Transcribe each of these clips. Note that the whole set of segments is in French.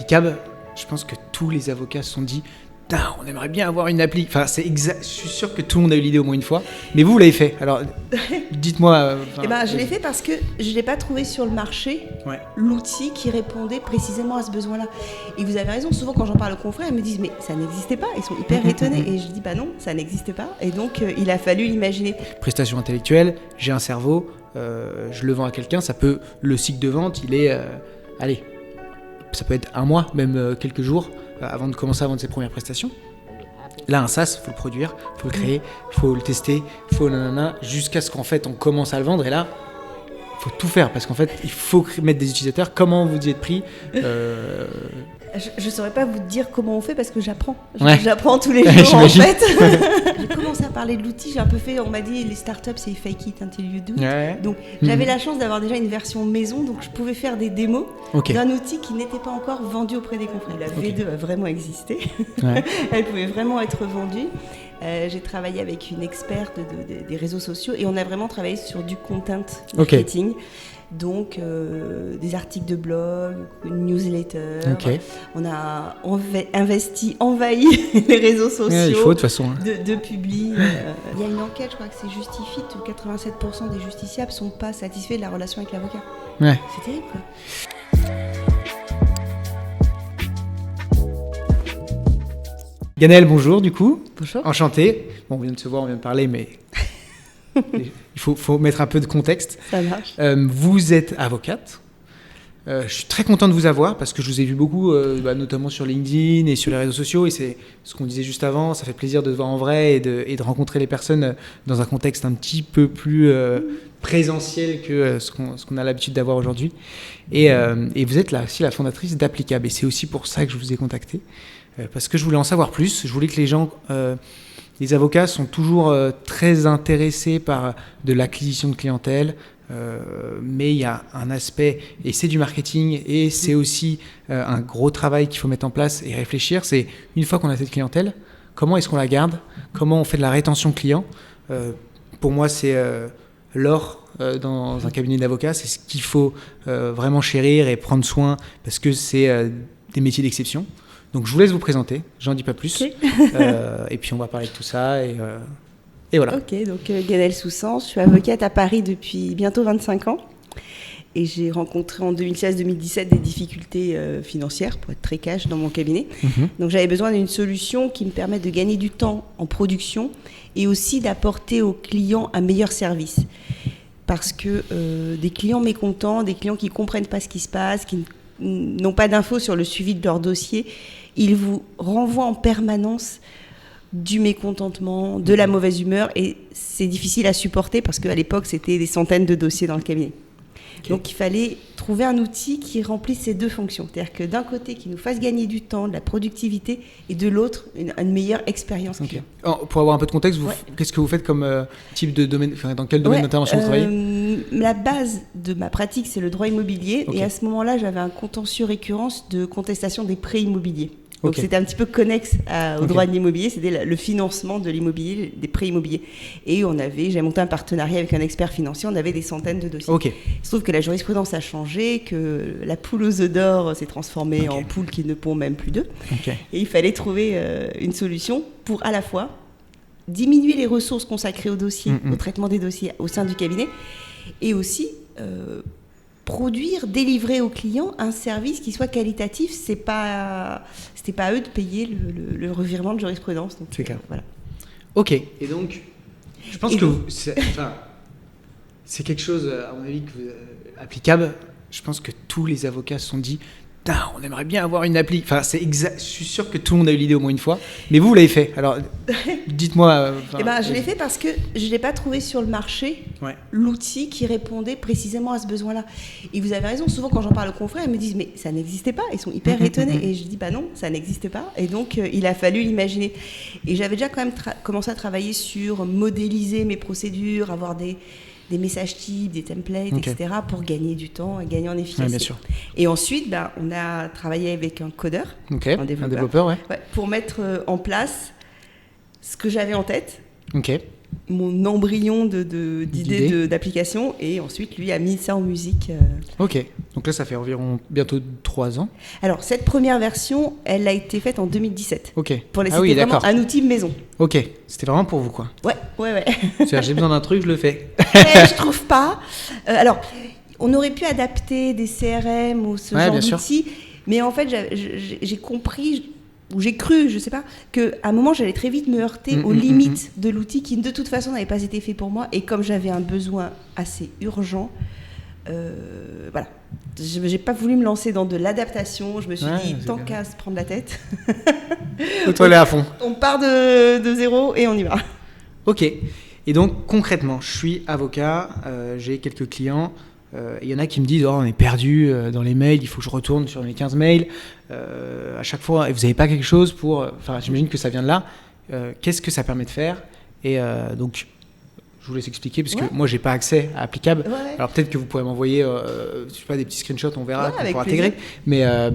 applicable. Je pense que tous les avocats se sont dit on aimerait bien avoir une appli. Enfin, je suis sûr que tout le monde a eu l'idée au moins une fois. Mais vous l'avez fait. Alors, dites-moi. Je l'ai fait parce que je ne l'ai pas trouvé sur le marché, l'outil qui répondait précisément à ce besoin-là. Et vous avez raison, souvent quand j'en parle aux confrères, ils me disent mais ça n'existait pas. Ils sont hyper étonnés. Et je dis non, ça n'existe pas. Et donc, il a fallu l'imaginer. Prestation intellectuelle, j'ai un cerveau, je le vends à quelqu'un. Le cycle de vente, il est... ça peut être un mois, même quelques jours, avant de commencer à vendre ses premières prestations. Là, un SaaS, il faut le produire, il faut le créer, il faut le tester, il faut jusqu'à ce qu'en fait on commence à le vendre. Et là, il faut tout faire parce qu'en fait, il faut mettre des utilisateurs. Comment vous y êtes pris Je ne saurais pas vous dire comment on fait parce que j'apprends. Ouais. J'apprends tous les jours en fait. J'ai commencé à parler de l'outil, j'ai un peu fait, on m'a dit les startups c'est fake it until you do it. Ouais. Donc j'avais la chance d'avoir déjà une version maison, donc je pouvais faire des démos d'un outil qui n'était pas encore vendu auprès des confrères. La V2 a vraiment existé, elle pouvait vraiment être vendue. J'ai travaillé avec une experte des réseaux sociaux et on a vraiment travaillé sur du content marketing. Donc des articles de blog, une newsletter. On a envahi les réseaux sociaux. Il faut de toute façon. De publi. Il y a une enquête, je crois que c'est Justifit, où 87% des justiciables sont pas satisfaits de la relation avec l'avocat. Ouais. C'est terrible, quoi. Ganel, bonjour du coup. Bonjour. Enchanté. Bon, on vient de se voir, on vient de parler, mais il faut mettre un peu de contexte. Ça marche. Vous êtes avocate. Je suis très content de vous avoir parce que je vous ai vu beaucoup, notamment sur LinkedIn et sur les réseaux sociaux. Et c'est ce qu'on disait juste avant, ça fait plaisir de se voir en vrai et de rencontrer les personnes dans un contexte un petit peu plus présentiel que ce qu'on a l'habitude d'avoir aujourd'hui. Et vous êtes là aussi la fondatrice d'Applicable. Et c'est aussi pour ça que je vous ai contacté. Parce que je voulais en savoir plus. Je voulais que les gens... les avocats sont toujours très intéressés par de l'acquisition de clientèle, mais il y a un aspect, et c'est du marketing, et c'est aussi un gros travail qu'il faut mettre en place et réfléchir. C'est une fois qu'on a cette clientèle, comment est-ce qu'on la garde ? Comment on fait de la rétention client ? Pour moi, c'est l'or dans un cabinet d'avocats. C'est ce qu'il faut vraiment chérir et prendre soin, parce que c'est des métiers d'exception. Donc je vous laisse vous présenter, j'en dis pas plus, et puis on va parler de tout ça, et voilà. Ok, donc Ganel Soussan, je suis avocate à Paris depuis bientôt 25 ans, et j'ai rencontré en 2016-2017 des difficultés financières, pour être très cash, dans mon cabinet. Donc j'avais besoin d'une solution qui me permette de gagner du temps en production, et aussi d'apporter aux clients un meilleur service. Parce que des clients mécontents, des clients qui ne comprennent pas ce qui se passe, qui n'ont pas d'infos sur le suivi de leur dossier, ils vous renvoient en permanence du mécontentement, de la mauvaise humeur, et c'est difficile à supporter parce qu'à l'époque, c'était des centaines de dossiers dans le cabinet. Donc il fallait trouver un outil qui remplisse ces deux fonctions, c'est-à-dire que d'un côté, qui nous fasse gagner du temps, de la productivité, et de l'autre, une meilleure expérience client. Pour avoir un peu de contexte, qu'est-ce que vous faites comme type de domaine, dans quel domaine d'intervention vous travaillez ? La base de ma pratique, c'est le droit immobilier, et à ce moment-là, j'avais un contentieux récurrent de contestation des prêts immobiliers. Donc c'était un petit peu connexe au droit de l'immobilier, c'était le financement de l'immobilier, des prêts immobiliers. Et j'ai monté un partenariat avec un expert financier, on avait des centaines de dossiers. Il se trouve que la jurisprudence a changé, que la poule aux œufs d'or s'est transformée en poule qui ne pond même plus d'œufs. Et il fallait trouver une solution pour à la fois diminuer les ressources consacrées au dossier, au traitement des dossiers au sein du cabinet, et aussi délivrer aux clients un service qui soit qualitatif. C'était pas à eux de payer le revirement de jurisprudence. Donc, c'est clair. Voilà. Ok. Et donc, je pense que c'est quelque chose, à mon avis, applicable. Je pense que tous les avocats se sont dit on aimerait bien avoir une appli. Enfin, je suis sûr que tout le monde a eu l'idée au moins une fois. Mais vous l'avez fait. Alors, dites-moi. Je l'ai fait parce que je ne l'ai pas trouvé sur le marché, l'outil qui répondait précisément à ce besoin-là. Et vous avez raison, souvent quand j'en parle aux confrères, ils me disent mais ça n'existait pas. Ils sont hyper étonnés. Et je dis non, ça n'existe pas. Et donc, il a fallu l'imaginer. Et j'avais déjà quand même commencé à travailler sur modéliser mes procédures, avoir des messages types, des templates, etc. pour gagner du temps et gagner en efficacité. Ouais, bien sûr. Et ensuite, on a travaillé avec un codeur, un développeur, pour mettre en place ce que j'avais en tête. mon embryon d'idée d'application, et ensuite lui a mis ça en musique. Ok, donc là ça fait environ bientôt 3 ans. Alors cette première version, elle a été faite en 2017. Ok. Pour laisser vraiment un outil maison. Ok, c'était vraiment pour vous quoi. Ouais. C'est-à-dire j'ai besoin d'un truc, je le fais. Je trouve pas. Alors, on aurait pu adapter des CRM ou ce genre d'outils, mais en fait j'ai compris, ou j'ai cru, je sais pas, qu'à un moment j'allais très vite me heurter aux limites de l'outil qui de toute façon n'avait pas été fait pour moi, et comme j'avais un besoin assez urgent, voilà, j'ai pas voulu me lancer dans de l'adaptation. Je me suis dit, tant qu'à se prendre la tête, toi aller à fond. On part de zéro et on y va. Ok, et donc concrètement, je suis avocat, j'ai quelques clients. Il y en a qui me disent on est perdu dans les mails, il faut que je retourne sur mes 15 mails à chaque fois, et vous n'avez pas quelque chose pour... Enfin, j'imagine que ça vient de là. Qu'est-ce que ça permet de faire? Et donc, je vous laisse expliquer, parce que moi, j'ai pas accès à Applicable. Ouais. Alors peut-être que vous pourrez m'envoyer je sais pas, des petits screenshots, on verra, qu'on pourra intégrer. Mais à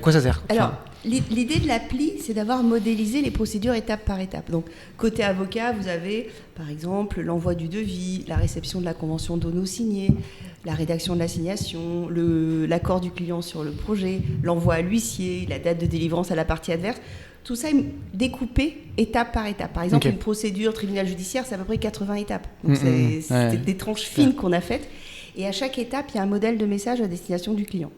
quoi ça sert? Alors, l'idée de l'appli, c'est d'avoir modélisé les procédures étape par étape. Donc, côté avocat, vous avez, par exemple, l'envoi du devis, la réception de la convention d'ONO signée, la rédaction de l'assignation, l'accord du client sur le projet, l'envoi à l'huissier, la date de délivrance à la partie adverse. Tout ça est découpé étape par étape. Par exemple, une procédure tribunal judiciaire, c'est à peu près 80 étapes. Donc, c'est des tranches fines qu'on a faites. Et à chaque étape, il y a un modèle de message à destination du client.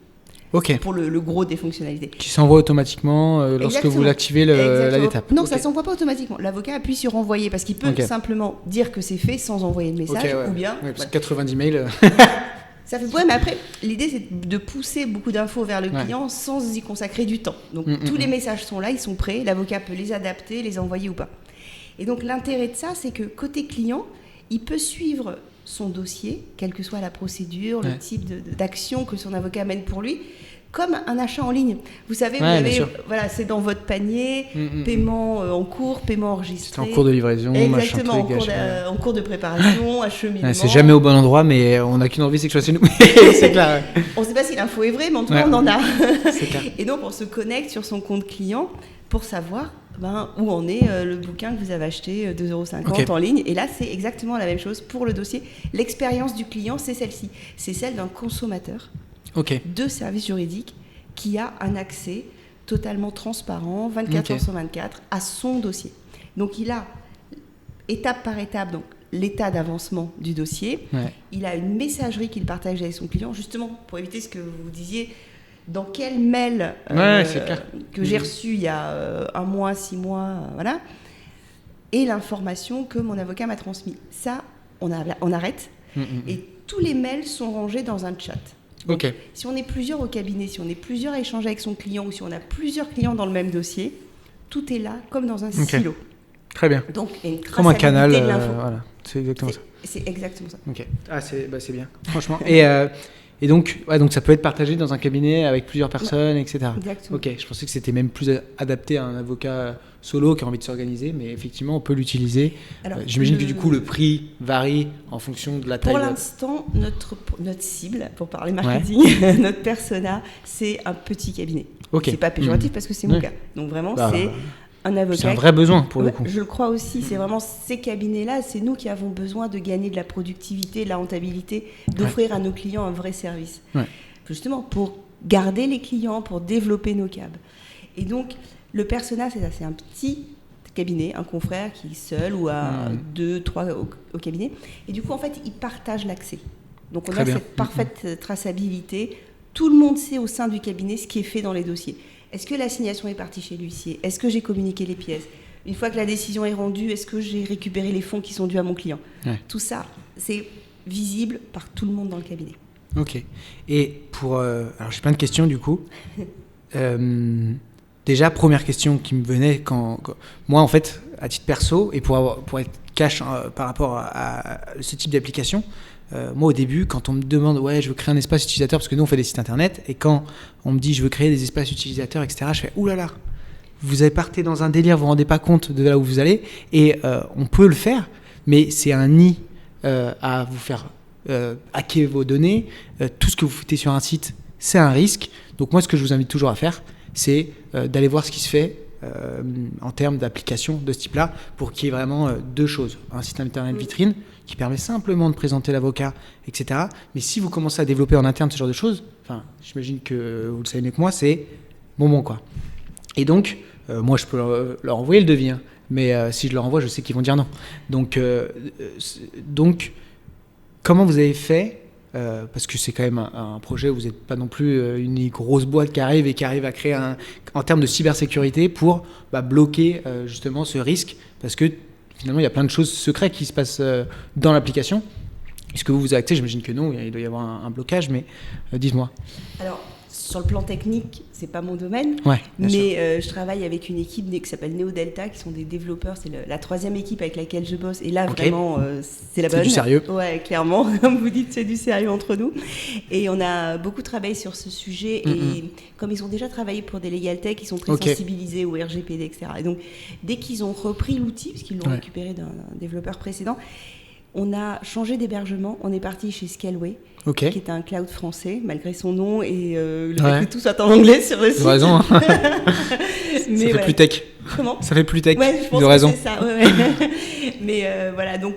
Pour le gros des fonctionnalités. Qui s'envoie automatiquement lorsque vous l'activez l'étape. Non, ça ne s'envoie pas automatiquement. L'avocat appuie sur envoyer, parce qu'il peut simplement dire que c'est fait sans envoyer de message, ou bien... parce que 90 mails... Ça fait mais après, l'idée, c'est de pousser beaucoup d'infos vers le client sans y consacrer du temps. Donc, tous les messages sont là, ils sont prêts. L'avocat peut les adapter, les envoyer ou pas. Et donc, l'intérêt de ça, c'est que côté client, il peut suivre son dossier, quelle que soit la procédure, le type d'action que son avocat mène pour lui, comme un achat en ligne. Vous savez, c'est dans votre panier, paiement en cours, paiement enregistré. C'est en cours de livraison, exactement, en cours de préparation, acheminement. C'est jamais au bon endroit, mais on n'a qu'une envie, c'est que ce soit chez nous. C'est clair. On ne sait pas si l'info est vraie, mais en tout cas, on en a. C'est clair. Et donc, on se connecte sur son compte client pour savoir où en est le bouquin que vous avez acheté 2,50 € en ligne. Et là, c'est exactement la même chose pour le dossier. L'expérience du client, c'est celle-ci. C'est celle d'un consommateur de services juridiques qui a un accès totalement transparent, 24 heures sur 24, à son dossier. Donc, il a, étape par étape, donc, l'état d'avancement du dossier. Il a une messagerie qu'il partage avec son client, justement, pour éviter ce que vous disiez, dans quel mail que j'ai reçu il y a 1 mois, 6 mois, voilà, et l'information que mon avocat m'a transmise. Ça, on arrête, et tous les mails sont rangés dans un chat. Donc, si on est plusieurs au cabinet, si on est plusieurs à échanger avec son client, ou si on a plusieurs clients dans le même dossier, tout est là, comme dans un silo. Très bien. Donc, il y a une comme un canal, de l'info. voilà. C'est exactement ça. C'est exactement ça. C'est bien, franchement. Et donc ça peut être partagé dans un cabinet avec plusieurs personnes, etc. Exactement. Je pensais que c'était même plus adapté à un avocat solo qui a envie de s'organiser, mais effectivement, on peut l'utiliser. J'imagine que du coup, le prix varie en fonction de la taille. Pour l'instant, notre cible, pour parler marketing, notre persona, c'est un petit cabinet. C'est pas péjoratif parce que c'est mon cas. Donc vraiment, c'est un avocat. C'est un vrai besoin pour le coup. Je le crois aussi. C'est vraiment ces cabinets-là, c'est nous qui avons besoin de gagner de la productivité, de la rentabilité, d'offrir à nos clients un vrai service. Justement, pour garder les clients, pour développer nos cabs. Et donc, le persona, c'est ça. C'est un petit cabinet, un confrère qui est seul ou à 2, 3 au cabinet. Et du coup, en fait, il partage l'accès. Donc, on a cette parfaite traçabilité. Tout le monde sait au sein du cabinet ce qui est fait dans les dossiers. Est-ce que l'assignation est partie chez l'huissier? Est-ce que j'ai communiqué les pièces? Une fois que la décision est rendue, est-ce que j'ai récupéré les fonds qui sont dus à mon client? Tout ça, c'est visible par tout le monde dans le cabinet. Et alors j'ai plein de questions du coup. Déjà, première question qui me venait quand moi, en fait, à titre perso, et pour être cash par rapport à ce type d'application, moi, au début, quand on me demande je veux créer un espace utilisateur, parce que nous, on fait des sites internet, et quand on me dit je veux créer des espaces utilisateurs, etc., je fais oulala, vous avez partez dans un délire, vous vous rendez pas compte de là où vous allez, et on peut le faire, mais c'est un nid à vous faire hacker vos données. Tout ce que vous foutez sur un site, c'est un risque. Donc moi, ce que je vous invite toujours à faire, c'est d'aller voir ce qui se fait en termes d'application de ce type-là, pour qu'il y ait vraiment deux choses. Un site internet vitrine qui permet simplement de présenter l'avocat, etc. Mais si vous commencez à développer en interne ce genre de choses, j'imagine que vous le savez mieux que moi, c'est bon quoi. Et donc, moi je peux leur envoyer le devis, hein, mais si je leur envoie, je sais qu'ils vont dire non. Donc comment vous avez fait parce que c'est quand même un projet où vous n'êtes pas non plus une grosse boîte qui arrive à créer en termes de cybersécurité pour bloquer justement ce risque, parce que finalement il y a plein de choses secrètes qui se passent dans l'application. Est-ce que vous vous actez? J'imagine que non, il doit y avoir un blocage, mais dites-moi. Alors, sur le plan technique, c'est pas mon domaine, mais je travaille avec une équipe qui s'appelle NeoDelta, qui sont des développeurs. C'est la troisième équipe avec laquelle je bosse. Et là, vraiment, c'est la bonne. C'est du sérieux. Ouais, clairement. Comme vous dites, c'est du sérieux entre nous. Et on a beaucoup travaillé sur ce sujet. Et comme ils ont déjà travaillé pour des Legal Tech, ils sont très sensibilisés au RGPD, etc. Et donc, dès qu'ils ont repris l'outil, parce qu'ils l'ont récupéré d'un développeur précédent, on a changé d'hébergement. On est parti chez Scaleway, qui est un cloud français, malgré son nom et le fait que tout soit en anglais sur le site. Tu as raison. Hein. Mais ça fait plus tech. Comment ? Ça fait plus tech. Ouais, je pense de que raison. c'est ça. Mais voilà, donc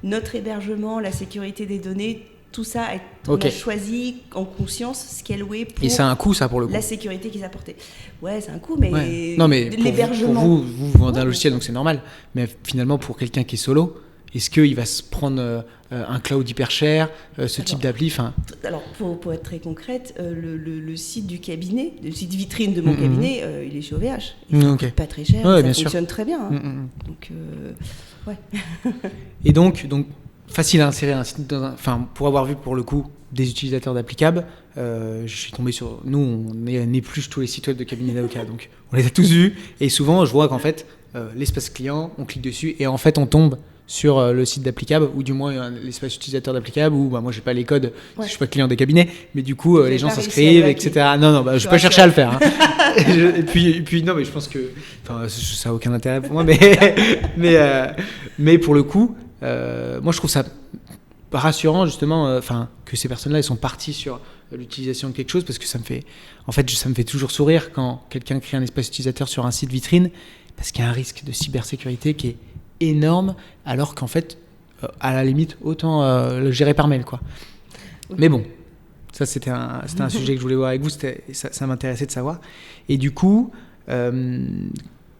notre hébergement, la sécurité des données, tout ça, on a choisi en conscience Scaleway pour. Et c'est un coût, ça, pour le coup. La sécurité qu'ils apportaient. Ouais, c'est un coût, mais. Ouais. Non, mais l'hébergement. Pour vous vendez un logiciel, donc c'est normal. Mais finalement, pour quelqu'un qui est solo, est-ce qu'il va se prendre un cloud hyper cher, type d'appli Alors, pour être très concrète, le site du cabinet, le site vitrine de mon cabinet, il est chez OVH. Il coûte pas très cher, ça fonctionne très bien. Hein. Donc, Et donc, facile à insérer un site pour avoir vu pour le coup des utilisateurs d'Applicable, je suis tombé sur... Nous, on épluche tous les sites web de cabinet d'avocats, donc on les a tous vus. Et souvent, je vois qu'en fait, l'espace client, on clique dessus et en fait, on tombe sur le site d'Applicable, ou du moins l'espace utilisateur d'Applicable, où moi j'ai pas les codes, je suis pas client des cabinets, mais du coup les gens s'inscrivent, etc. Non, je vais pas chercher à le faire. Hein. et puis non, mais je pense que ça a aucun intérêt pour moi, mais pour le coup, moi je trouve ça rassurant justement, que ces personnes-là elles sont parties sur l'utilisation de quelque chose, parce que ça me fait toujours sourire quand quelqu'un crée un espace utilisateur sur un site vitrine, parce qu'il y a un risque de cybersécurité qui est énorme, alors qu'en fait, à la limite, autant le gérer par mail, quoi. Mais bon, ça c'était un sujet que je voulais voir avec vous, ça m'intéressait de savoir. Et du coup,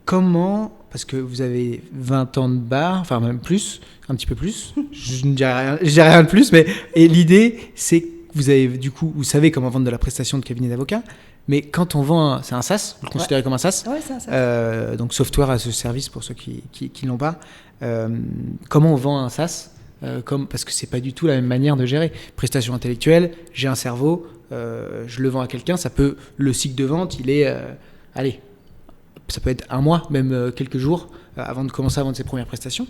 comment, parce que vous avez 20 ans de bar, enfin même plus, un petit peu plus, je ne dirais rien de plus, mais et l'idée, c'est que vous savez comment vendre de la prestation de cabinet d'avocat. Mais quand on vend, c'est un SaaS, vous le considérez comme un SaaS, c'est un SaaS. donc Software as a Service pour ceux qui l'ont pas. Comment on vend un SaaS parce que c'est pas du tout la même manière de gérer. Prestation intellectuelle, j'ai un cerveau, je le vends à quelqu'un, le cycle de vente, il est, ça peut être un mois, même quelques jours avant de commencer à vendre ses premières prestations.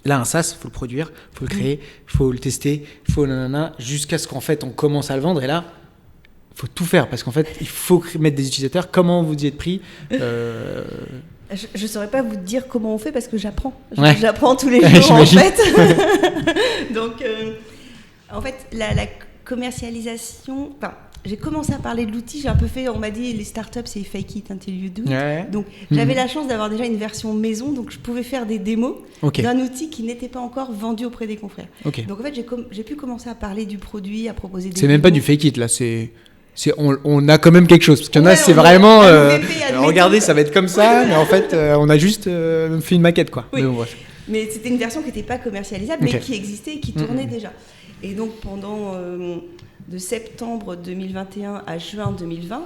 Là, un SaaS, il faut le produire, il faut le créer, il faut le tester, il faut jusqu'à ce qu'en fait on commence à le vendre, et là il faut tout faire, parce qu'en fait, il faut mettre des utilisateurs. Comment vous y êtes pris Je ne saurais pas vous dire comment on fait, parce que j'apprends. Ouais. J'apprends tous les jours, en fait. Donc, en fait, la commercialisation... j'ai commencé à parler de l'outil, j'ai un peu fait... On m'a dit, les startups, c'est fake it until you do it. Ouais. Donc, j'avais la chance d'avoir déjà une version maison, donc je pouvais faire des démos d'un outil qui n'était pas encore vendu auprès des confrères. Donc, en fait, j'ai pu commencer à parler du produit, à proposer des... C'est même pas du fake it, là, on a quand même quelque chose, parce qu'il y en a, c'est vraiment regardez, ça va être comme ça, mais en fait on a juste fait une maquette, quoi. Oui. Mais c'était une version qui n'était pas commercialisable, mais qui existait et qui tournait déjà. Et donc pendant de septembre 2021 à juin 2020,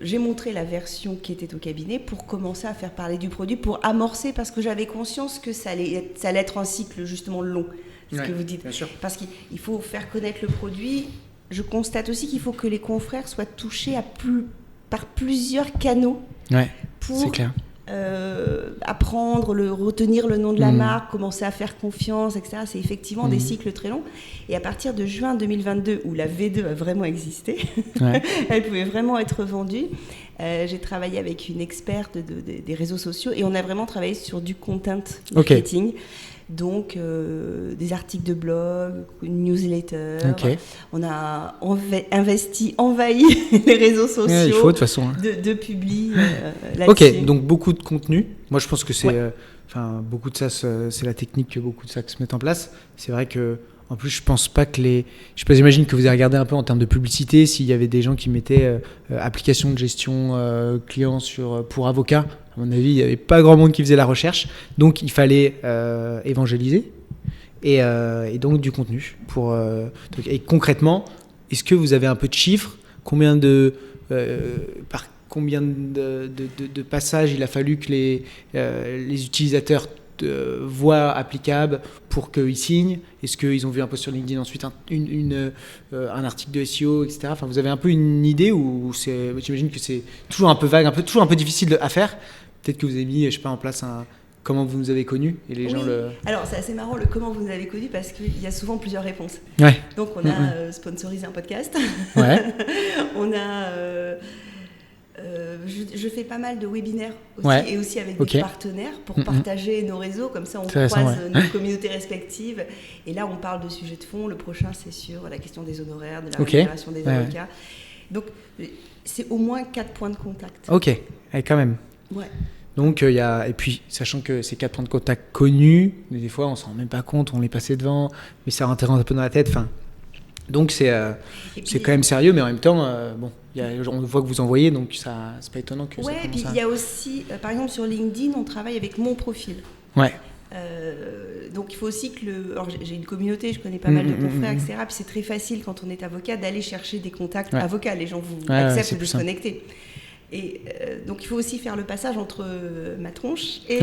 j'ai montré la version qui était au cabinet pour commencer à faire parler du produit, pour amorcer, parce que j'avais conscience que ça allait être un cycle justement long, ce que vous dites. Bien sûr. Parce qu'il faut faire connaître le produit. Je constate aussi qu'il faut que les confrères soient touchés par plusieurs canaux pour apprendre, retenir le nom de la marque, commencer à faire confiance, etc. C'est effectivement des cycles très longs. Et à partir de juin 2022, où la V2 a vraiment existé, elle pouvait vraiment être vendue, J'ai travaillé avec une experte des réseaux sociaux et on a vraiment travaillé sur du content marketing. Donc, des articles de blog, une newsletter. On a envahi les réseaux sociaux. Il faut de toute façon. De publi là-dessus. Ok, donc beaucoup de contenu. Moi, je pense que c'est, beaucoup de ça, c'est la technique que beaucoup de ça se met en place. C'est vrai que, en plus, je pense pas que j'imagine que vous avez regardé un peu en termes de publicité s'il y avait des gens qui mettaient application de gestion client pour avocats. À mon avis, il n'y avait pas grand monde qui faisait la recherche. Donc, il fallait évangéliser et donc du contenu. Et concrètement, est-ce que vous avez un peu de chiffres ? Combien de passages il a fallu que les utilisateurs voient applicables pour qu'ils signent ? Est-ce qu'ils ont vu un post sur LinkedIn, ensuite un article de SEO, etc. Enfin, vous avez un peu une idée ou j'imagine que c'est toujours un peu vague, toujours un peu difficile à faire. Peut-être que vous avez mis, en place comment vous nous avez connus et les gens le... Alors, c'est assez marrant comment vous nous avez connus parce qu'il y a souvent plusieurs réponses. Ouais. Donc, on a sponsorisé un podcast. Ouais. On a... je fais pas mal de webinaires aussi, et aussi avec des partenaires pour partager nos réseaux, comme ça on croise nos communautés respectives. Et là, on parle de sujets de fond. Le prochain, c'est sur la question des honoraires, de la rémunération des avocats. Donc, c'est au moins 4 points de contact. Ok, quand même. Ouais. Donc, et puis, sachant que ces 4 points de contact connus, des fois, on ne s'en rend même pas compte, on les passait devant, mais ça rentre un peu dans la tête. Donc, c'est quand même sérieux, mais en même temps, on voit que vous envoyez, donc c'est pas étonnant que ça commence. Et puis il y a aussi, par exemple, sur LinkedIn, on travaille avec mon profil. Ouais. Donc, il faut aussi que alors, j'ai une communauté, je connais pas mal de confrères, etc. Puis c'est très facile, quand on est avocat, d'aller chercher des contacts avocats. Les gens vous acceptent de se connecter. Et donc, il faut aussi faire le passage entre ma tronche et,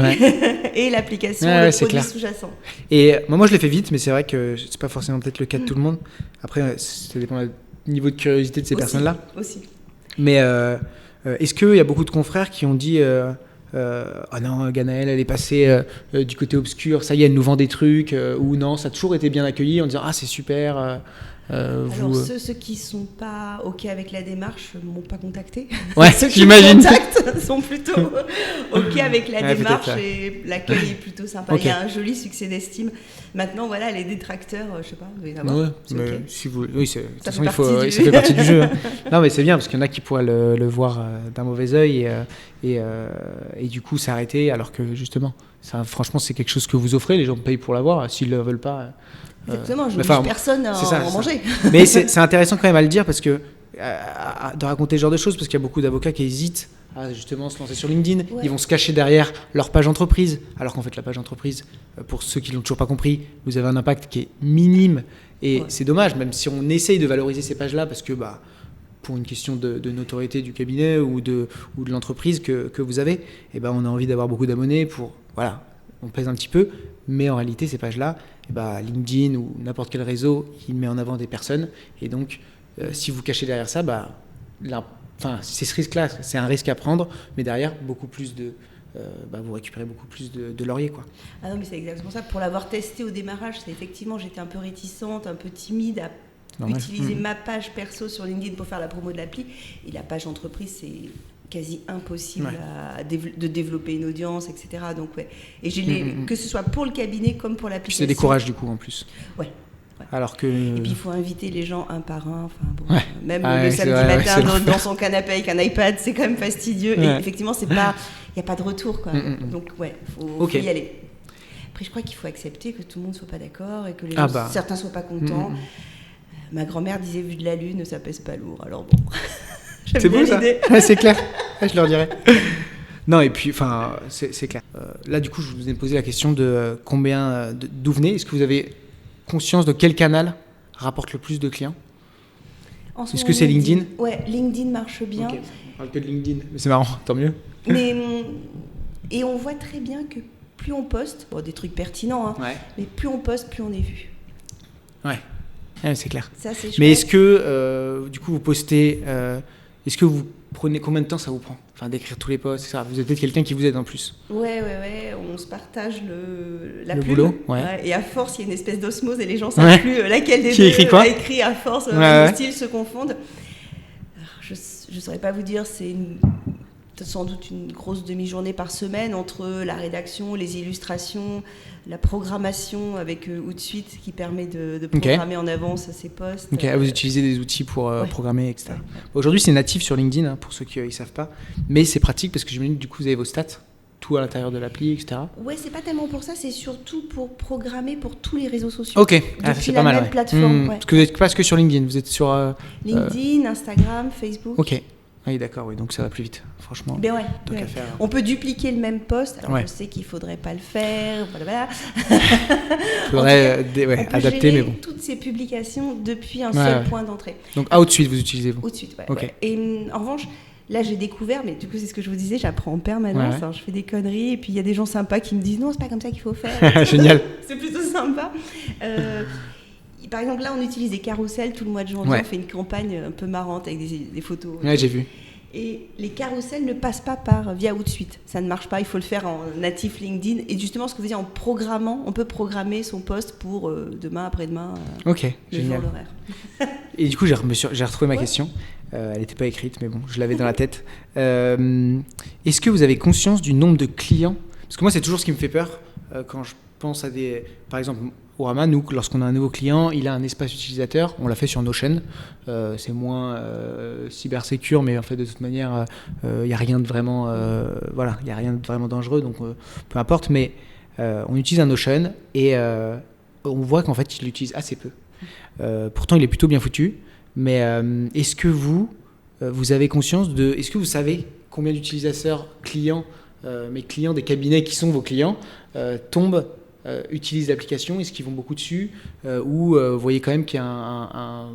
et l'application, le produit sous-jacent. Et moi, je l'ai fait vite, mais c'est vrai que c'est pas forcément peut-être le cas de tout le monde. Après, ça dépend du niveau de curiosité de ces personnes-là. Aussi. Mais est-ce qu'il y a beaucoup de confrères qui ont dit oh non, Ganaëlle, elle est passée du côté obscur, ça y est, elle nous vend des trucs, ou non, ça a toujours été bien accueilli en disant ah, c'est super. Alors, ceux qui ne sont pas OK avec la démarche ne m'ont pas contacté. Ouais, ceux qui j'imagine. me contactent sont plutôt OK avec la démarche et l'accueil est plutôt sympa. Il y a un joli succès d'estime. Maintenant, voilà, les détracteurs, je ne sais pas, vous devez en avoir. Si vous... Oui, de toute façon, ça fait partie du jeu. Non, mais c'est bien parce qu'il y en a qui pourraient le voir d'un mauvais œil et du coup s'arrêter, alors que justement, ça, franchement, c'est quelque chose que vous offrez. Les gens payent pour l'avoir. S'ils ne le veulent pas. Exactement, je n'oblige personne à en manger. Mais c'est intéressant quand même à le dire parce que de raconter ce genre de choses, parce qu'il y a beaucoup d'avocats qui hésitent à justement se lancer sur LinkedIn. Ils vont se cacher derrière leur page entreprise, alors qu'en fait la page entreprise, pour ceux qui l'ont toujours pas compris, vous avez un impact qui est minime et c'est dommage, même si on essaye de valoriser ces pages-là, parce que pour une question de notoriété du cabinet ou de l'entreprise que vous avez, et on a envie d'avoir beaucoup d'abonnés pour on pèse un petit peu, mais en réalité ces pages-là, LinkedIn ou n'importe quel réseau, il met en avant des personnes, et donc si vous cachez derrière ça, c'est ce risque-là, c'est un risque à prendre, mais derrière beaucoup plus vous récupérez beaucoup plus de lauriers, quoi. Ah non, mais c'est exactement ça. Pour l'avoir testé au démarrage, effectivement, j'étais un peu réticente, un peu timide à utiliser ma page perso sur LinkedIn pour faire la promo de l'appli, et la page entreprise, c'est quasi impossible de développer une audience, etc. Donc, et que ce soit pour le cabinet comme pour l'application. C'est des courages du coup en plus. Ouais. Alors que... Et puis il faut inviter les gens un par un. Même le samedi matin dans son canapé avec un iPad, c'est quand même fastidieux. Et effectivement, il n'y a pas de retour, quoi. Donc faut y aller. Après, je crois qu'il faut accepter que tout le monde ne soit pas d'accord et que les gens, certains ne soient pas contents. Ma grand-mère disait, vu de la lune, ça pèse pas lourd. Alors bon... C'est beau ça. C'est clair. Je leur dirais. Non, et puis, c'est clair. Là, du coup, je vous ai posé la question de d'où venez. Est-ce que vous avez conscience de quel canal rapporte le plus de clients ? Est-ce que c'est LinkedIn ? Ouais, LinkedIn marche bien. Okay. On parle que de LinkedIn, mais c'est marrant, tant mieux. Et on voit très bien que plus on poste, des trucs pertinents, mais plus on poste, plus on est vu. Ouais, c'est clair. Ça, c'est chouette. Mais est-ce que, du coup, vous postez... est-ce que vous prenez... Combien de temps ça vous prend ? D'écrire tous les posts, etc. Vous êtes peut-être quelqu'un qui vous aide en plus. Ouais. On se partage la plume. Boulot, et à force, il y a une espèce d'osmose et les gens ne savent plus laquelle des deux a écrit à force. Les styles se confondent. Alors, je ne saurais pas vous dire, c'est sans doute une grosse demi-journée par semaine entre la rédaction, les illustrations, la programmation avec Hootsuite qui permet de programmer en avance ses posts. Ok, vous utilisez des outils pour programmer, etc. Ouais. Aujourd'hui, c'est natif sur LinkedIn, hein, pour ceux qui ne savent pas, mais c'est pratique parce que j'imagine que du coup, vous avez vos stats, tout à l'intérieur de l'appli, etc. Ouais, c'est pas tellement pour ça, c'est surtout pour programmer pour tous les réseaux sociaux. Ok, depuis c'est la pas mal. même plateforme. Parce que vous n'êtes pas que sur LinkedIn, vous êtes sur... LinkedIn, Instagram, Facebook. Ok. Oui, d'accord, oui, donc ça va plus vite, franchement. Ben ouais, Donc à faire. On peut dupliquer le même post. Alors Ouais. je sais qu'il faudrait pas le faire. Voilà. Il faudrait on peut adapter, gérer mais bon. toutes ces publications depuis un seul point d'entrée. Donc Outsuite, vous utilisez vous. Outsuite, ouais. Ok. Ouais. Et en revanche, là j'ai découvert, mais du coup c'est ce que je vous disais, j'apprends en permanence. Ouais. Alors, je fais des conneries et puis il y a des gens sympas qui me disent non, c'est pas comme ça qu'il faut faire. Génial. C'est plutôt sympa. Par exemple, là, on utilise des carousels tout le mois de janvier. Ouais. On fait une campagne un peu marrante avec des photos. Ouais, j'ai vu. Et les carousels ne passent pas via Outsuite. Ça ne marche pas, il faut le faire en natif LinkedIn. Et justement, ce que vous disiez, en programmant, on peut programmer son post pour demain, après-demain, Ok, le génial. jour, l'horaire. Et du coup, j'ai retrouvé ma question. Elle n'était pas écrite, mais bon, je l'avais dans la tête. Est-ce que vous avez conscience du nombre de clients ? Parce que moi, c'est toujours ce qui me fait peur quand je pense à des... Par exemple, Orama, nous, lorsqu'on a un nouveau client, il a un espace utilisateur. On l'a fait sur Notion. C'est moins cybersécure, mais en fait, de toute manière, il n'y a rien de vraiment... voilà, il n'y a rien de vraiment dangereux, donc peu importe. Mais on utilise un Notion et on voit qu'en fait, il l'utilise assez peu. Pourtant, il est plutôt bien foutu. Mais est-ce que vous avez conscience de... Est-ce que vous savez combien d'utilisateurs clients, mes clients des cabinets qui sont vos clients, utilisent l'application? Est-ce qu'ils vont beaucoup dessus? Ou vous voyez quand même qu'il y a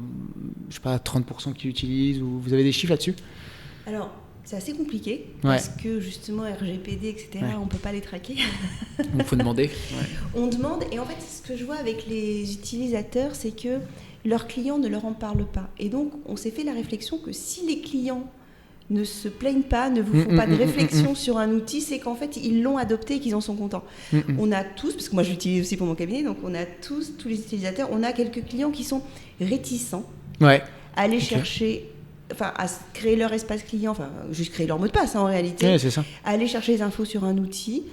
je sais pas, 30% qui l'utilisent? Ou vous avez des chiffres là-dessus? Alors, c'est assez compliqué parce que justement, RGPD, etc., on ne peut pas les traquer. Il faut demander. Ouais. On demande, et en fait, ce que je vois avec les utilisateurs, c'est que leurs clients ne leur en parlent pas. Et donc, on s'est fait la réflexion que si les clients ne se plaignent pas, ne vous font pas de réflexion sur un outil, c'est qu'en fait, ils l'ont adopté et qu'ils en sont contents. On a tous, parce que moi, je l'utilise aussi pour mon cabinet, donc on a tous les utilisateurs, on a quelques clients qui sont réticents à aller chercher... Enfin, à créer leur espace client, enfin, juste créer leur mot de passe en réalité. Ouais, c'est ça. À aller chercher les infos sur un outil.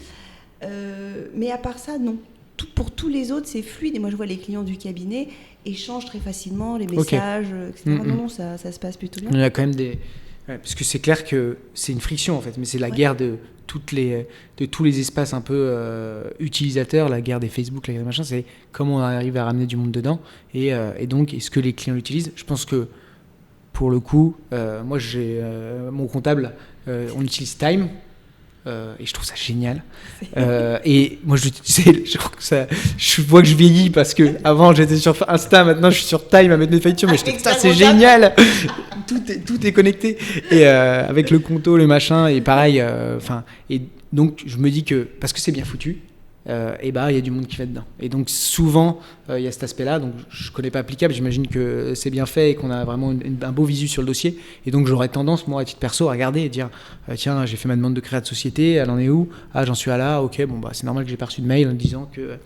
Mais à part ça, non. Pour tous les autres, c'est fluide. Et moi, je vois les clients du cabinet échangent très facilement les messages, etc. Non, ça se passe plutôt bien. Il y a quand même des... Ouais, parce que c'est clair que c'est une friction en fait, mais c'est la guerre de tous les espaces un peu utilisateurs, la guerre des Facebook, la guerre des machins, c'est comment on arrive à ramener du monde dedans. Et donc, est-ce que les clients l'utilisent ? Je pense que pour le coup, moi j'ai mon comptable, on utilise Time et je trouve ça génial. Et moi je vois que je vieillis parce que avant j'étais sur Insta, maintenant je suis sur Time à mettre mes factures, mais putain c'est génial. tout est connecté et avec le compto, le machin et pareil. Et donc je me dis que parce que c'est bien foutu. Et bah il y a du monde qui va dedans et donc souvent il y a cet aspect là, donc je connais pas applicable, j'imagine que c'est bien fait et qu'on a vraiment un beau visu sur le dossier et donc j'aurais tendance moi à titre perso à regarder et dire tiens j'ai fait ma demande de créa de société, elle en est où, j'en suis à là, ok bon bah c'est normal que j'ai pas reçu de mail en disant que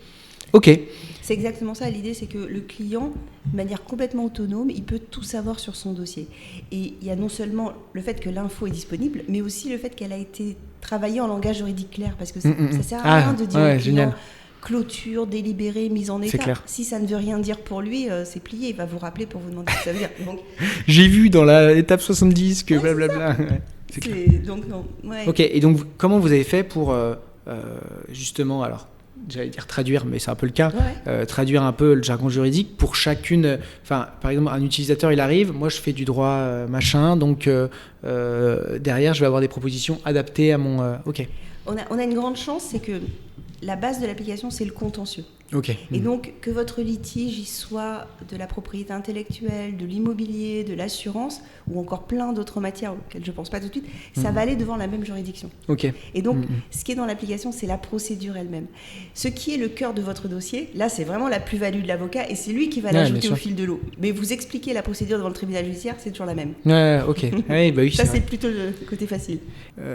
ok. C'est exactement ça, l'idée c'est que le client, de manière complètement autonome, il peut tout savoir sur son dossier. Et il y a non seulement le fait que l'info est disponible, mais aussi le fait qu'elle a été travaillée en langage juridique clair, parce que ça sert à rien de dire au client clôture, délibéré, mise en état. Si ça ne veut rien dire pour lui, c'est plié, il va vous rappeler pour vous demander ce que ça veut dire. Donc, j'ai vu dans l'étape 70 que blablabla. C'est clair. Donc, non. Ouais. Ok, et donc comment vous avez fait pour justement, alors j'allais dire traduire, mais c'est un peu le cas, traduire un peu le jargon juridique pour chacune. Enfin, par exemple, un utilisateur, il arrive, moi je fais du droit machin, donc derrière, je vais avoir des propositions adaptées à mon... Ok. On a une grande chance, c'est que la base de l'application, c'est le contentieux. Ok. Et donc, que votre litige, il soit de la propriété intellectuelle, de l'immobilier, de l'assurance, ou encore plein d'autres matières auxquelles je ne pense pas tout de suite, ça va aller devant la même juridiction. Ok. Et donc, ce qui est dans l'application, c'est la procédure elle-même. Ce qui est le cœur de votre dossier, là, c'est vraiment la plus-value de l'avocat, et c'est lui qui va l'ajouter au fil de l'eau. Mais vous expliquez la procédure devant le tribunal judiciaire, c'est toujours la même. Ouais, ok. Ouais, bah oui, ça, c'est plutôt le côté facile.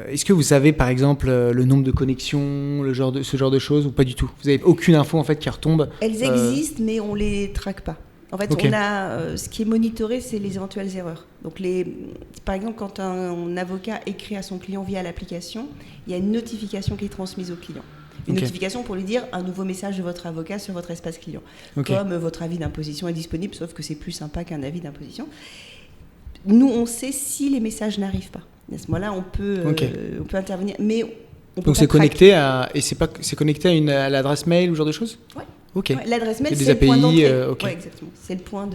Est-ce que vous savez, par exemple, le nombre de connexions, ce genre de choses, ou pas du tout? Vous n'avez aucune info, en fait, qui retombe? Elles existent, mais on ne les traque pas. En fait, on a ce qui est monitoré, c'est les éventuelles erreurs. Donc, par exemple, quand un avocat écrit à son client via l'application, il y a une notification qui est transmise au client. Une notification pour lui dire un nouveau message de votre avocat sur votre espace client. Comme votre avis d'imposition est disponible, sauf que c'est plus sympa qu'un avis d'imposition. Nous, on sait si les messages n'arrivent pas. À ce moment-là, on peut intervenir. Mais donc c'est connecté c'est connecté à l'adresse mail ou ce genre de choses ? Ouais. Ok. Ouais, l'adresse mail, c'est le point d'entrée. Okay. Ouais, exactement. C'est le point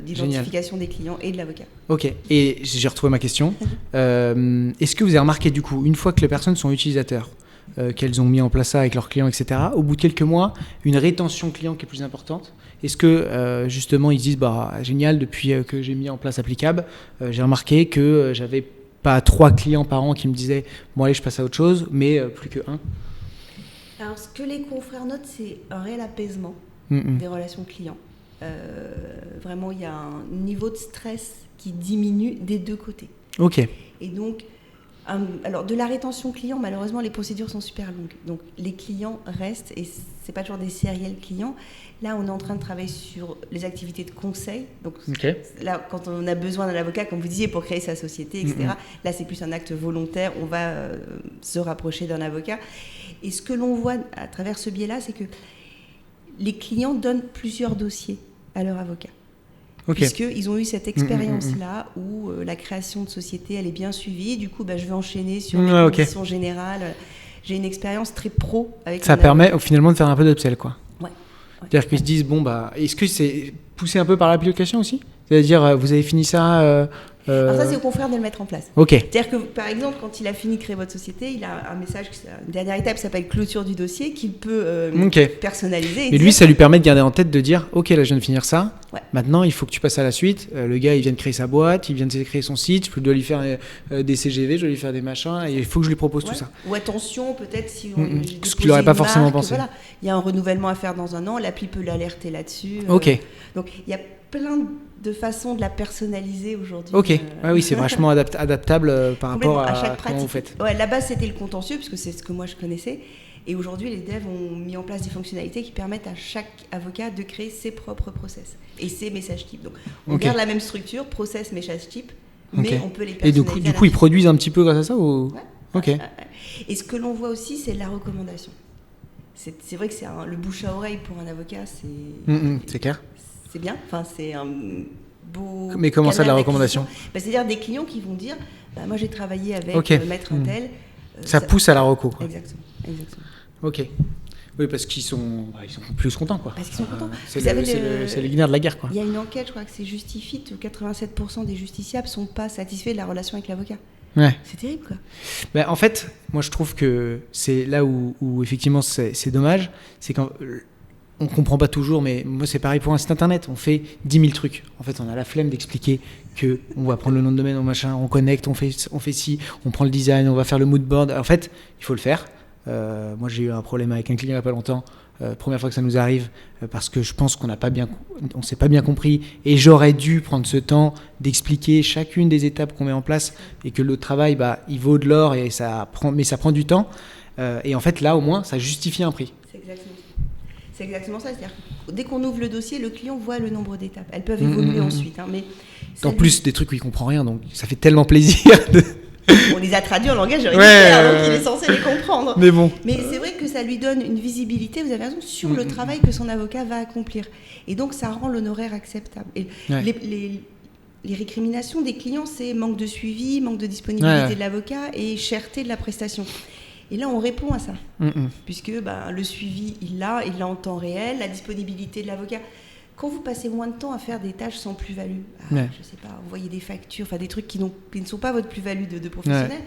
d'identification des clients et de l'avocat. Ok. Et j'ai retrouvé ma question. Est-ce que vous avez remarqué du coup, une fois que les personnes sont utilisateurs, qu'elles ont mis en place ça avec leurs clients, etc., au bout de quelques mois, une rétention client qui est plus importante ? Est-ce que justement ils disent génial, depuis que j'ai mis en place Applicable, j'ai remarqué que j'avais pas 3 clients par an qui me disaient bon allez je passe à autre chose, mais plus que 1. Alors ce que les confrères notent, c'est un réel apaisement des relations clients. Vraiment il y a un niveau de stress qui diminue des deux côtés. Ok. Et donc alors de la rétention client, malheureusement les procédures sont super longues. Donc les clients restent et c'est pas toujours des sériels clients. Là on est en train de travailler sur les activités de conseil. Donc là quand on a besoin d'un avocat, comme vous disiez, pour créer sa société, etc. Là c'est plus un acte volontaire. On va se rapprocher d'un avocat. Et ce que l'on voit à travers ce biais-là, c'est que les clients donnent plusieurs dossiers à leur avocat. Puisqu'ils ont eu cette expérience-là où la création de société, elle est bien suivie. Du coup, je vais enchaîner sur les conditions générales. J'ai une expérience très pro avec ça permet finalement de faire un peu d'upsell, quoi. Ouais. C'est-à-dire qu'ils se disent, est-ce que c'est poussé un peu par l'application aussi ? C'est-à-dire, vous avez fini ça Alors ça, c'est au confrère de le mettre en place. C'est-à-dire que, par exemple, quand il a fini de créer votre société, il a un message, une dernière étape qui s'appelle clôture du dossier, qu'il peut personnaliser. Mais lui, ça lui permet de garder en tête de dire, ok, là, je viens de finir ça. Ouais. Maintenant, il faut que tu passes à la suite. Le gars, il vient de créer sa boîte, il vient de créer son site, je dois lui faire des CGV, je dois lui faire des machins, et il faut que je lui propose tout ça. Ou attention, peut-être si ce qu'il n'aurait pas forcément pensé. Voilà, il y a un renouvellement à faire dans un an, l'appli peut l'alerter là-dessus. Donc, il y a plein de façons de la personnaliser aujourd'hui. Oui, c'est vachement adaptable par rapport à chaque comment vous faites. Ouais, là-bas, c'était le contentieux, puisque c'est ce que moi je connaissais. Et aujourd'hui, les devs ont mis en place des fonctionnalités qui permettent à chaque avocat de créer ses propres process et ses messages types. Donc, on garde la même structure, process, message type, mais on peut les personnaliser. Et du coup, ils produisent un petit peu grâce à ça ou... Et ce que l'on voit aussi, c'est la recommandation. C'est vrai que c'est le bouche à oreille pour un avocat, c'est clair. C'est bien, c'est un beau... Mais comment ça, de la recommandation ? C'est-à-dire des clients qui vont dire moi j'ai travaillé avec maître Intel. Ça pousse à la reco, quoi. Exactement. Ok. Oui, parce qu'ils sont plus contents, quoi. Parce qu'ils sont contents. C'est le guignard de la guerre, quoi. Il y a une enquête, je crois que c'est Justifit, où 87% des justiciables ne sont pas satisfaits de la relation avec l'avocat. Ouais. C'est terrible, quoi. En fait, moi je trouve que c'est là où effectivement c'est dommage, c'est quand... On comprend pas toujours, mais moi c'est pareil pour un site internet. On fait 10 000 trucs. En fait, on a la flemme d'expliquer que on va prendre le nom de domaine, on connecte, on fait ci, on prend le design, on va faire le mood board. En fait, il faut le faire. Moi, j'ai eu un problème avec un client il y a pas longtemps. Première fois que ça nous arrive, parce que je pense qu'on s'est pas bien compris, et j'aurais dû prendre ce temps d'expliquer chacune des étapes qu'on met en place, et que le travail, il vaut de l'or, et ça prend du temps. Et en fait, là, au moins, ça justifie un prix. C'est exactement ça. C'est-à-dire que dès qu'on ouvre le dossier, le client voit le nombre d'étapes. Elles peuvent évoluer ensuite. Mais en plus, des trucs où il ne comprend rien, donc ça fait tellement plaisir. On les a traduits en langage judiciaire, donc il est censé les comprendre. Mais c'est vrai que ça lui donne une visibilité, vous avez raison, sur le travail que son avocat va accomplir. Et donc, ça rend l'honoraire acceptable. Et les récriminations des clients, c'est manque de suivi, manque de disponibilité de l'avocat et cherté de la prestation. Et là, on répond à ça, puisque le suivi, il l'a en temps réel, la disponibilité de l'avocat. Quand vous passez moins de temps à faire des tâches sans plus-value, je sais pas, envoyer des factures, des trucs qui ne sont pas votre plus-value de professionnel,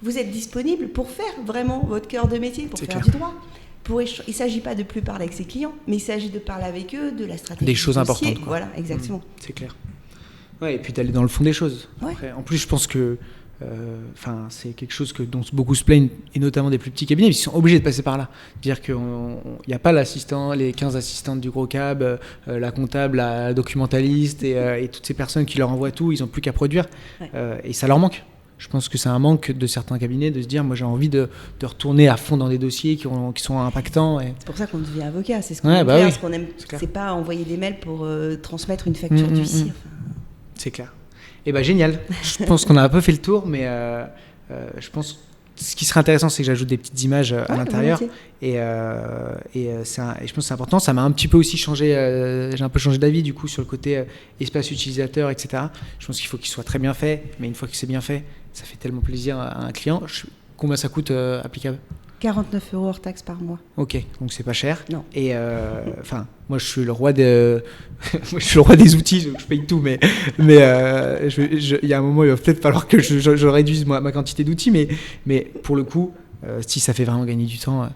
vous êtes disponible pour faire vraiment votre cœur de métier, pour faire du droit. Il ne s'agit pas de plus parler avec ses clients, mais il s'agit de parler avec eux, de la stratégie. Des choses importantes, quoi. Voilà, exactement. C'est clair. Et puis d'aller dans le fond des choses. Après, en plus, je pense que c'est quelque chose dont beaucoup se plaignent, et notamment des plus petits cabinets, parce qu'ils sont obligés de passer par là. C'est-à-dire qu'il n'y a pas l'assistant, les 15 assistantes du gros cab, la comptable, la documentaliste et toutes ces personnes qui leur envoient tout, ils n'ont plus qu'à produire. Et ça leur manque. Je pense que c'est un manque de certains cabinets de se dire, moi j'ai envie de retourner à fond dans des dossiers qui sont impactants. Et... C'est pour ça qu'on devient avocat, c'est ce qu'on Ouais, aime bah faire, oui, ce qu'on aime. c'est clair. C'est pas envoyer des mails pour transmettre une facture d'huissier. Enfin, C'est clair. Et ben génial. Je pense qu'on a un peu fait le tour, mais je pense ce qui serait intéressant, c'est que j'ajoute des petites images à l'intérieur. Et je pense que c'est important. Ça m'a un petit peu aussi changé. J'ai un peu changé d'avis du coup sur le côté espace utilisateur, etc. Je pense qu'il faut qu'il soit très bien fait, mais une fois que c'est bien fait, ça fait tellement plaisir à un client. Combien ça coûte applicable ? 49 € hors taxe par mois. Ok, donc c'est pas cher. Non. Et moi je suis le roi moi, je suis le roi des outils, je paye tout, mais il y a un moment il va peut-être falloir que je réduise ma quantité d'outils, mais pour le coup, si ça fait vraiment gagner du temps,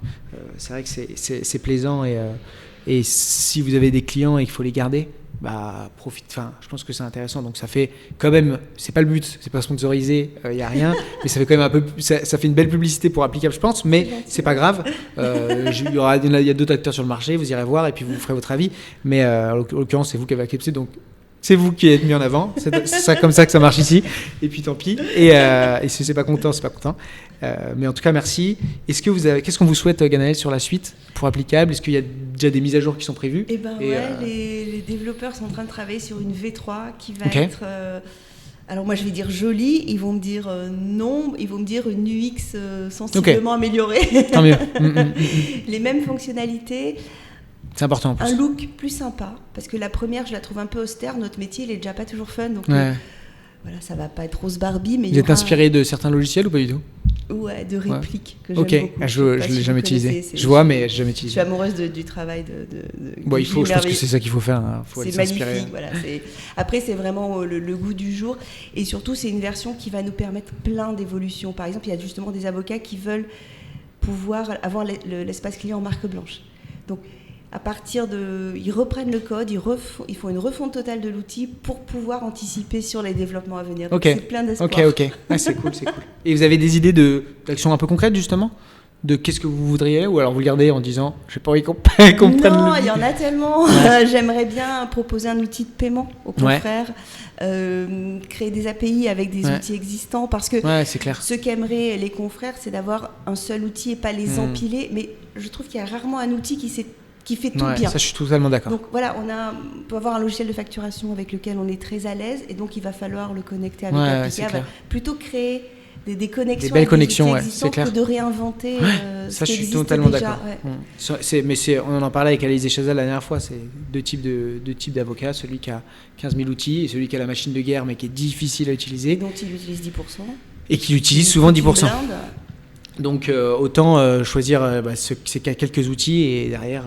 c'est vrai que c'est plaisant et si vous avez des clients et qu'il faut les garder, bah profite. Enfin, je pense que c'est intéressant. Donc ça fait quand même, c'est pas le but, c'est pas sponsorisé, y a rien, mais ça fait quand même un peu, ça fait une belle publicité pour Applicable, je pense. Mais c'est pas grave. Il y a d'autres acteurs sur le marché, vous irez voir et puis vous ferez votre avis. Mais en l'occurrence, c'est vous qui avez accepté, donc c'est vous qui êtes mis en avant. C'est comme ça que ça marche ici. Et puis tant pis. Et si c'est pas content, c'est pas content. Mais en tout cas, merci. Qu'est-ce qu'on vous souhaite, Ganaëlle, sur la suite pour Applicable ? Est-ce qu'il y a déjà des mises à jour qui sont prévues ? Eh ben les développeurs sont en train de travailler sur une V3 qui va être... alors moi je vais dire jolie, ils vont me dire non, ils vont me dire une UX sensiblement améliorée. Tant mieux. Les mêmes fonctionnalités. C'est important en plus. Un look plus sympa, parce que la première je la trouve un peu austère, notre métier il est déjà pas toujours fun, donc voilà, ça va pas être rose Barbie, mais vous êtes inspiré de certains logiciels ou pas du tout ? Ouais, de répliques que j'aime beaucoup. Je l'ai jamais utilisé. Je vois, mais j'ai jamais utilisé. Je suis amoureuse du travail je pense que c'est ça qu'il faut faire. Hein. Faut c'est magnifique. Voilà, après, c'est vraiment le goût du jour. Et surtout, c'est une version qui va nous permettre plein d'évolutions. Par exemple, il y a justement des avocats qui veulent pouvoir avoir l'espace client en marque blanche. Donc, à partir ils reprennent le code, ils font une refonte totale de l'outil pour pouvoir anticiper sur les développements à venir. Donc c'est plein d'espoir. Ok. Ah, c'est cool. Et vous avez des idées d'actions un peu concrètes justement ? De qu'est-ce que vous voudriez ? Ou alors vous le gardez en disant j'ai pas envie qu'on prenne Non, il y en a tellement. J'aimerais bien proposer un outil de paiement aux confrères, créer des API avec des outils existants, parce que c'est clair. Ce qu'aimeraient les confrères, c'est d'avoir un seul outil et pas les empiler. Mais je trouve qu'il y a rarement un outil qui fait tout bien. Ça, je suis totalement d'accord. Donc voilà, on peut avoir un logiciel de facturation avec lequel on est très à l'aise, et donc il va falloir le connecter avec Applicable. Plutôt créer des connexions, des belles connexions, c'est clair. Que de réinventer ça, ce je suis qui totalement déjà, d'accord. On en parlait avec Alizé Chazal la dernière fois, c'est deux types d'avocats, celui qui a 15 000 outils et celui qui a la machine de guerre mais qui est difficile à utiliser. Et dont il utilise 10%. Et qui utilise souvent 10%. Donc autant choisir ces quelques outils et derrière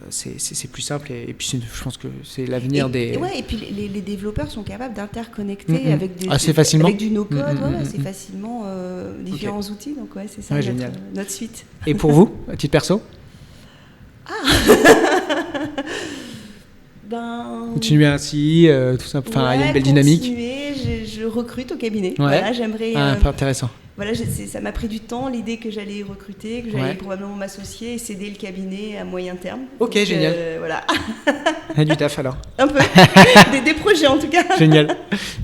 c'est plus simple et puis je pense que c'est l'avenir des... Et puis les développeurs sont capables d'interconnecter avec assez facilement. Avec du no-code, c'est facilement différents outils, donc c'est ça notre suite. Et pour vous, à titre perso ? Continuer ainsi, tout ça, il y a une belle dynamique. Je recrute au cabinet. Voilà, j'aimerais... intéressant. Voilà, ça m'a pris du temps, l'idée que j'allais recruter, que j'allais probablement m'associer et céder le cabinet à moyen terme. Ok, donc, génial. Voilà. Il y a du taf alors. Un peu. des projets en tout cas. Génial.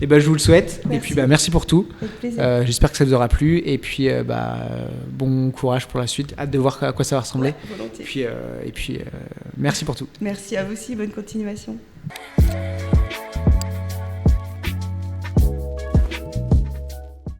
Et je vous le souhaite. Merci. Et puis merci pour tout. Avec plaisir. J'espère que ça vous aura plu. Et puis bon courage pour la suite. Hâte de voir à quoi ça va ressembler. Volontiers. Et puis merci pour tout. Merci à vous aussi. Bonne continuation.